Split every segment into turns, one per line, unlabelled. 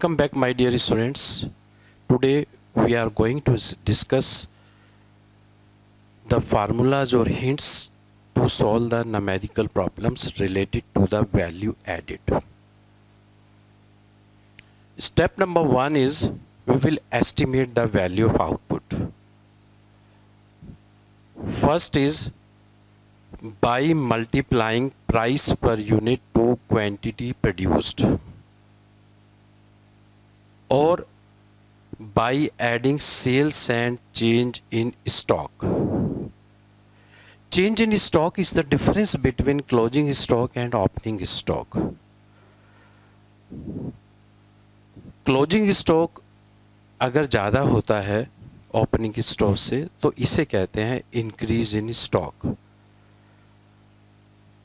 Welcome back, my dear students. Today we are going to discuss the formulas or hints to solve the numerical problems related to the value added. Step number 1 is we will estimate the value of output. First is by multiplying price per unit to quantity produced, or by adding sales and change in stock. Change in stock is the difference between closing stock and opening stock. Closing stock अगर ज़्यादा होता है opening stock से तो इसे कहते हैं increase in stock.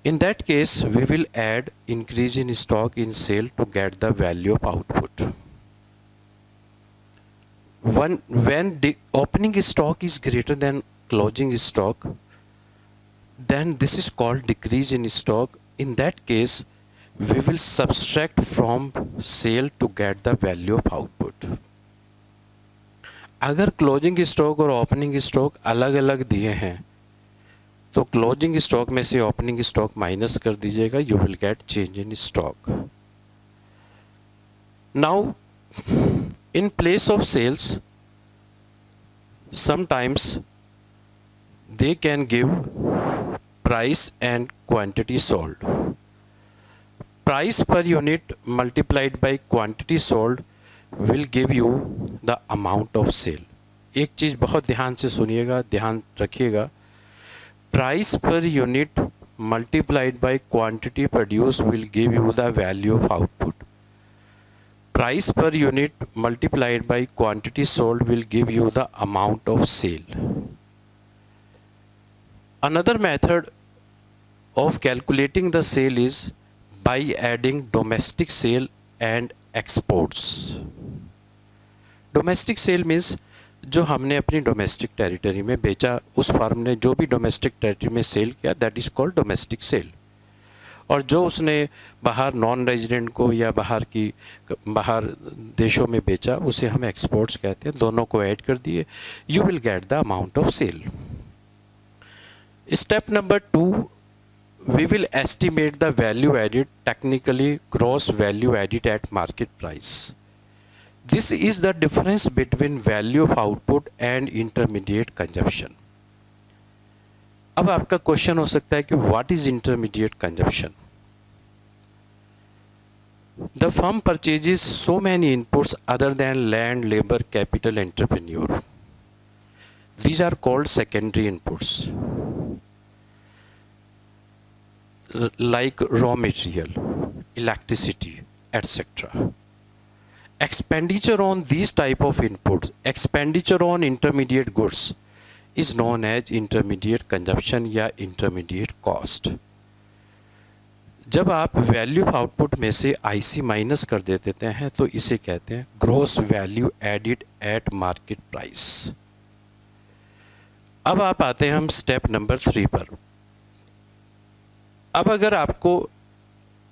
In that case, we will add increase in stock in sale to get the value of output. When the opening stock is greater than closing stock, then this is called decrease in stock. In that case, we will subtract from sale to get the value of output. अगर closing stock और opening stock अलग अलग दिए हैं तो closing stock में से opening stock minus कर दीजिएगा, you will get change in stock. Now in place of sales sometimes they can give price and quantity sold. Price per unit multiplied by quantity sold will give you the amount of sale. एक चीज़ बहुत ध्यान से सुनिएगा, ध्यान रखिएगा. Price per unit multiplied by quantity produced will give you the value of output. Price per unit multiplied by quantity sold will give you the amount of sale. Another method of calculating the sale is by adding domestic sale and exports. Domestic sale means जो हमने अपनी domestic territory में बेचा, उस firm ने जो भी domestic territory में सेल किया, that is called domestic sale. और जो उसने बाहर नॉन रेजिडेंट को या बाहर देशों में बेचा, उसे हम एक्सपोर्ट्स कहते हैं. दोनों को ऐड कर दिए, you will get the amount of sale. Step number 2, we will estimate the value added, technically gross value added at market price. This is the difference between value of output and intermediate consumption. अब आपका question हो सकता है कि what is intermediate consumption? The firm purchases so many inputs other than land, labor, capital, entrepreneur. These are called secondary inputs, like raw material, electricity, etc. Expenditure on these type of inputs, expenditure on intermediate goods is known as intermediate consumption या intermediate cost. जब आप value of output में से IC minus कर देते हैं तो इसे कहते हैं gross value added eight market price. अब आप आते हैं हम स्टेप नंबर 3 पर. अब अगर आपको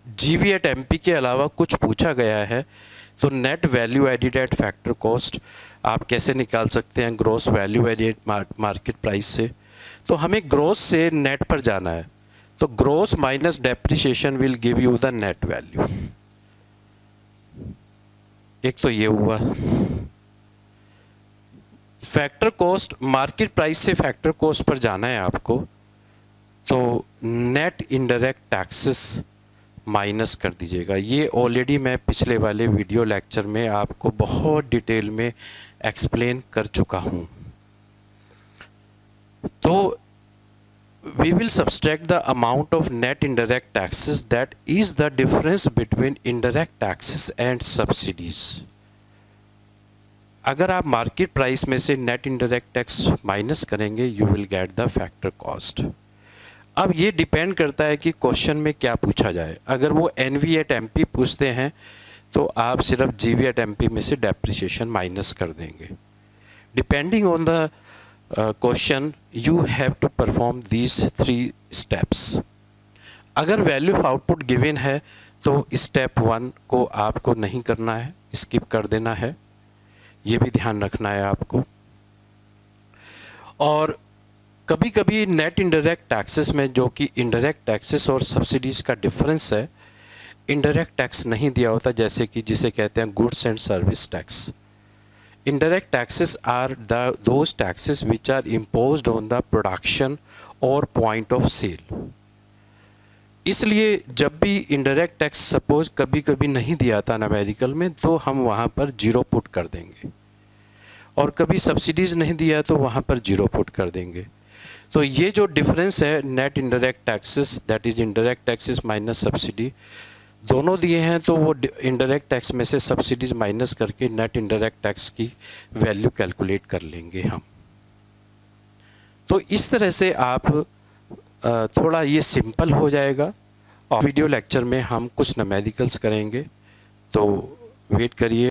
जीवी एट एमपी के अलावा कुछ पूछा गया है तो net value added eight factor cost आप कैसे निकाल सकते हैं gross value added market price से. तो हमें ग्रॉस से नेट पर जाना है, तो gross minus depreciation will give you the net value. एक तो ये हुआ. फैक्टर कॉस्ट, मार्केट प्राइस से फैक्टर कॉस्ट पर जाना है आपको, तो नेट इनडायरेक्ट टैक्सेस माइनस कर दीजिएगा. ये ऑलरेडी मैं पिछले वाले वीडियो लेक्चर में आपको बहुत डिटेल में एक्सप्लेन कर चुका हूँ. तो we will subtract the amount of net indirect taxes, that is the difference between indirect taxes and subsidies. अगर आप मार्केट प्राइस में से नेट इनडायरेक्ट टैक्स माइनस करेंगे, you will get the factor cost. अब ये डिपेंड करता है कि क्वेश्चन में क्या पूछा जाए. अगर वो एनवी एट एमपी पूछते हैं तो आप सिर्फ जीवी एट एमपी में से डेप्रिसिएशन माइनस कर देंगे. Depending on the question you have to perform these 3 steps. अगर वैल्यू ऑफ आउटपुट गिवन है तो स्टेप 1 को आपको नहीं करना है, स्किप कर देना है, ये भी ध्यान रखना है आपको। और कभी कभी नेट इनडायरेक्ट टैक्सेस में, जो कि इनडायरेक्ट टैक्सेस और सब्सिडीज़ का डिफरेंस है, इनडायरेक्ट टैक्स नहीं दिया होता, जैसे कि जिसे कहते हैं goods and service tax. Indirect taxes are those taxes which are imposed on the production or point of sale. इसलिए जब भी इनडायरेक्ट टैक्स सपोज कभी कभी नहीं दिया था अमेरिकन में, तो हम वहाँ पर 0 पुट कर देंगे, और कभी सब्सिडीज़ नहीं दिया तो वहाँ पर 0 पुट कर देंगे। तो ये जो डिफरेंस है net indirect taxes, that is indirect taxes minus subsidy, दोनों दिए हैं तो वो इनडायरेक्ट टैक्स में से सब्सिडीज़ माइनस करके नेट इनडायरेक्ट टैक्स की वैल्यू कैलकुलेट कर लेंगे हम। तो इस तरह से आप थोड़ा ये सिंपल हो जाएगा। और वीडियो लेक्चर में हम कुछ न्यूमेरिकल्स करेंगे, तो वेट करिए।